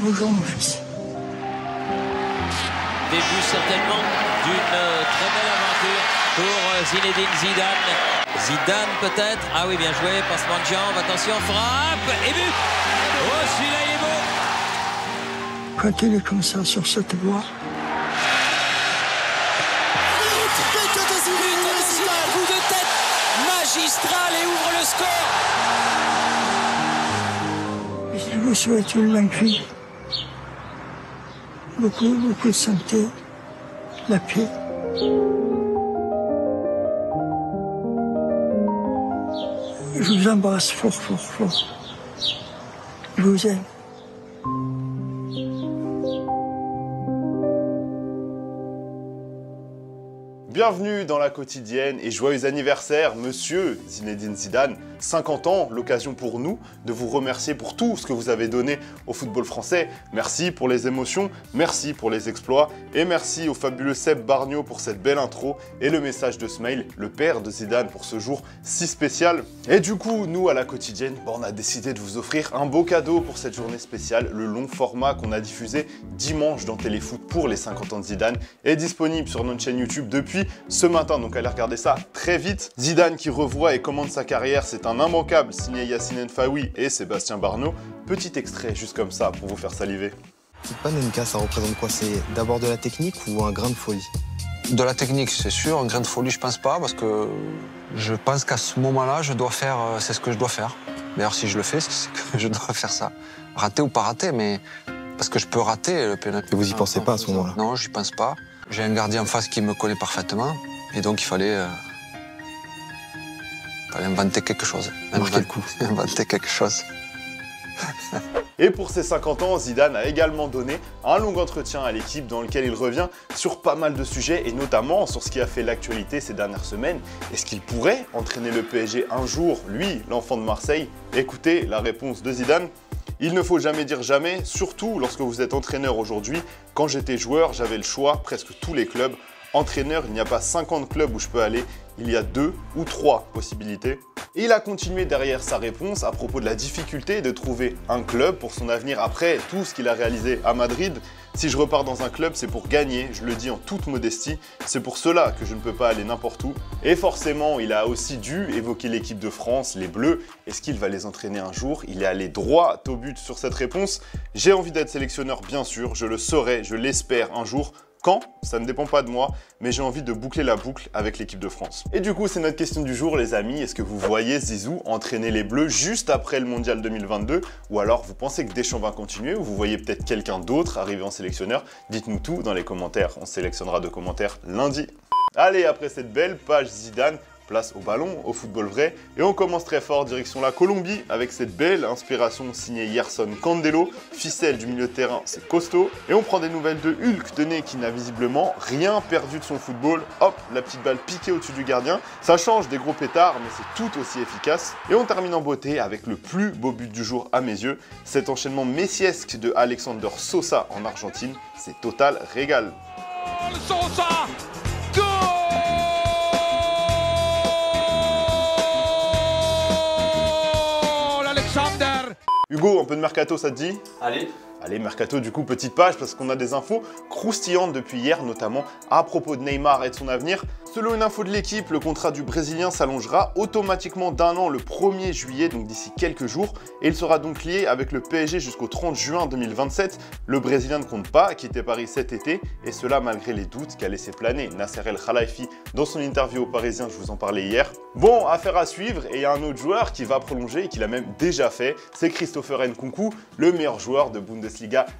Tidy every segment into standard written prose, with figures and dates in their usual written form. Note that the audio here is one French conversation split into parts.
Bonjour mon fils. Début certainement d'une très belle aventure pour Zinedine Zidane. Zidane peut-être. Ah oui, bien joué. Passement de jambe. Attention, frappe et but. Oh, celui-là, il est beau. Quand il est comme ça sur cette voie. Coup de tête magistral et ouvre le score. Je vous souhaite une longue vie. Beaucoup de santé, la paix. Je vous embrasse fort, fort, fort. Je vous aime. Bienvenue dans la quotidienne et joyeux anniversaire, monsieur Zinedine Zidane. 50 ans, l'occasion pour nous de vous remercier pour tout ce que vous avez donné au football français. Merci pour les émotions, merci pour les exploits et merci au fabuleux Seb Bargnaud pour cette belle intro et le message de Smail, le père de Zidane, pour ce jour si spécial. Et du coup, nous à la quotidienne, on a décidé de vous offrir un beau cadeau pour cette journée spéciale. Le long format qu'on a diffusé dimanche dans Téléfoot pour les 50 ans de Zidane est disponible sur notre chaîne YouTube depuis ce matin, donc allez regarder ça très vite. Zidane qui revoit et commande sa carrière, c'est un immanquable signé Yacine N'Faoui et Sébastien Bargnaud. Petit extrait juste comme ça pour vous faire saliver. Cette Panenka, ça représente quoi? C'est d'abord de la technique ou un grain de folie? De la technique, c'est sûr. Un grain de folie, je pense pas, parce que je pense qu'à ce moment-là, je dois faire, c'est ce que je dois faire. D'ailleurs, si je le fais, c'est que je dois faire ça. Rater ou pas rater, mais parce que je peux rater le pénalty. Et vous y pensez pas à ce moment-là? Non, j'y pense pas. J'ai un gardien en face qui me connaît parfaitement, et donc il fallait inventer quelque chose. Marquer le coup. Inventer quelque chose. Et pour ses 50 ans, Zidane a également donné un long entretien à l'équipe dans lequel il revient sur pas mal de sujets et notamment sur ce qui a fait l'actualité ces dernières semaines. Est-ce qu'il pourrait entraîner le PSG un jour, lui, l'enfant de Marseille? Écoutez la réponse de Zidane. Il ne faut jamais dire jamais, surtout lorsque vous êtes entraîneur aujourd'hui. Quand j'étais joueur, j'avais le choix, presque tous les clubs. Entraîneur, il n'y a pas 50 clubs où je peux aller, il y a 2 ou 3 possibilités. Et il a continué derrière sa réponse à propos de la difficulté de trouver un club pour son avenir après tout ce qu'il a réalisé à Madrid. Si je repars dans un club, c'est pour gagner, je le dis en toute modestie, c'est pour cela que je ne peux pas aller n'importe où. Et forcément, il a aussi dû évoquer l'équipe de France, les Bleus. Est-ce qu'il va les entraîner un jour? Il est allé droit au but sur cette réponse. J'ai envie d'être sélectionneur, bien sûr, je le serai, je l'espère un jour. Quand? Ça ne dépend pas de moi, mais j'ai envie de boucler la boucle avec l'équipe de France. Et du coup, c'est notre question du jour, les amis. Est-ce que vous voyez Zizou entraîner les Bleus juste après le Mondial 2022? Ou alors, vous pensez que Deschamps va continuer? Ou vous voyez peut-être quelqu'un d'autre arriver en sélectionneur? Dites-nous tout dans les commentaires. On sélectionnera de commentaires lundi. Allez, après cette belle page Zidane, place au ballon, au football vrai. Et on commence très fort, direction la Colombie, avec cette belle inspiration signée Yerson Candelo. Ficelle du milieu de terrain, c'est costaud. Et on prend des nouvelles de Hulk Dené qui n'a visiblement rien perdu de son football. Hop, la petite balle piquée au-dessus du gardien. Ça change des gros pétards, mais c'est tout aussi efficace. Et on termine en beauté avec le plus beau but du jour à mes yeux. Cet enchaînement messiesque de Alexander Sosa en Argentine, c'est total régal. Sosa, goal! Hugo, un peu de mercato, ça te dit? Allez. Allez, mercato, du coup, petite page, parce qu'on a des infos croustillantes depuis hier, notamment à propos de Neymar et de son avenir. Selon une info de l'équipe, le contrat du Brésilien s'allongera automatiquement d'1 an le 1er juillet, donc d'ici quelques jours, et il sera donc lié avec le PSG jusqu'au 30 juin 2027. Le Brésilien ne compte pas quitter Paris cet été, et cela malgré les doutes qu'a laissé planer Nasser El Khelaifi dans son interview au Parisien, je vous en parlais hier. Bon, affaire à suivre, et il y a un autre joueur qui va prolonger et qui l'a même déjà fait, c'est Christopher Nkunku, le meilleur joueur de Bundesliga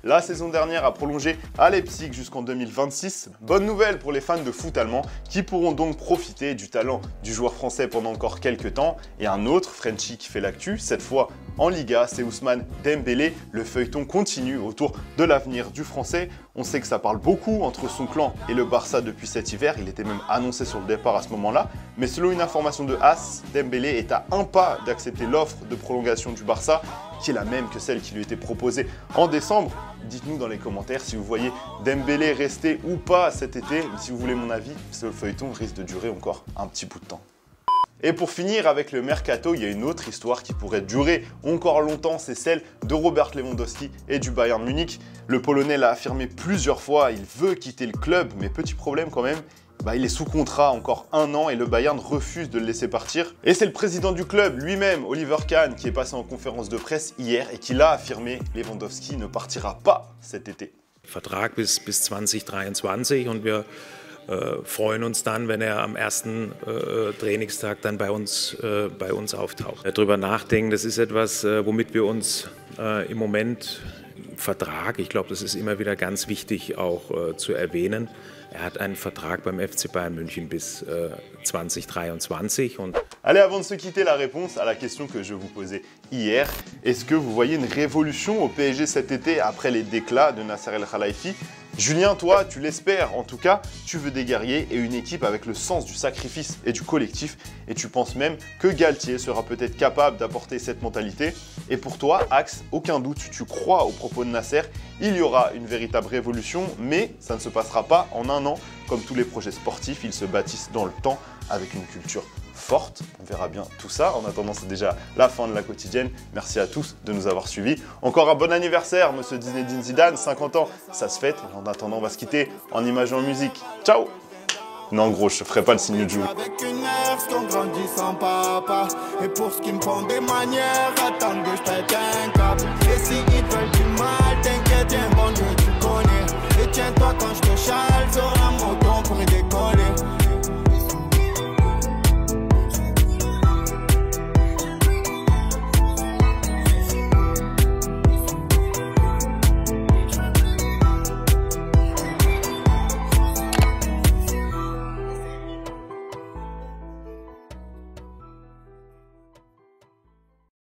la saison dernière, a prolongé à Leipzig jusqu'en 2026. Bonne nouvelle pour les fans de foot allemand qui pourront donc profiter du talent du joueur français pendant encore quelques temps. Et un autre, Frenchie, qui fait l'actu, cette fois en Liga, c'est Ousmane Dembélé. Le feuilleton continue autour de l'avenir du français. On sait que ça parle beaucoup entre son clan et le Barça depuis cet hiver. Il était même annoncé sur le départ à ce moment-là. Mais selon une information de AS, Dembélé est à un pas d'accepter l'offre de prolongation du Barça, qui est la même que celle qui lui était proposée en décembre. Dites-nous dans les commentaires si vous voyez Dembélé rester ou pas cet été. Si vous voulez mon avis, ce feuilleton risque de durer encore un petit bout de temps. Et pour finir avec le mercato, il y a une autre histoire qui pourrait durer encore longtemps, c'est celle de Robert Lewandowski et du Bayern Munich. Le Polonais l'a affirmé plusieurs fois, il veut quitter le club, mais petit problème quand même, il est sous contrat encore 1 an et le Bayern refuse de le laisser partir. Et c'est le président du club lui-même, Oliver Kahn, qui est passé en conférence de presse hier et qui l'a affirmé, Lewandowski ne partira pas cet été. Vertrag bis 2023 und wir freuen uns dann, wenn am ersten Trainingstag dann bei uns auftaucht. Darüber nachdenken, das ist etwas, womit wir uns im Moment Vertrag, ich glaube, das ist immer wieder ganz wichtig auch zu erwähnen. Er hat einen Vertrag beim FC Bayern München bis 2023. Allez, avant de se quitter, la réponse à la question que je vous posais hier. Est-ce que vous voyez une révolution au PSG cet été après les déclats de Nasser El Khelaifi? Julien, toi, tu l'espères. En tout cas, tu veux des guerriers et une équipe avec le sens du sacrifice et du collectif. Et tu penses même que Galtier sera peut-être capable d'apporter cette mentalité. Et pour toi, Axe, aucun doute, tu crois aux propos de Nasser. Il y aura une véritable révolution, mais ça ne se passera pas en 1 an. Comme tous les projets sportifs, ils se bâtissent dans le temps avec une culture forte. On verra bien tout ça. En attendant, c'est déjà la fin de la quotidienne. Merci à tous de nous avoir suivis. Encore un bon anniversaire, monsieur Zinedine Zidane, 50 ans, ça se fête. En attendant, on va se quitter en image et en musique. Ciao! Non, gros, je ferai pas le signe de joue. Avec une mère qu'on grandit sans papa. Et pour ce qui me prend des manières,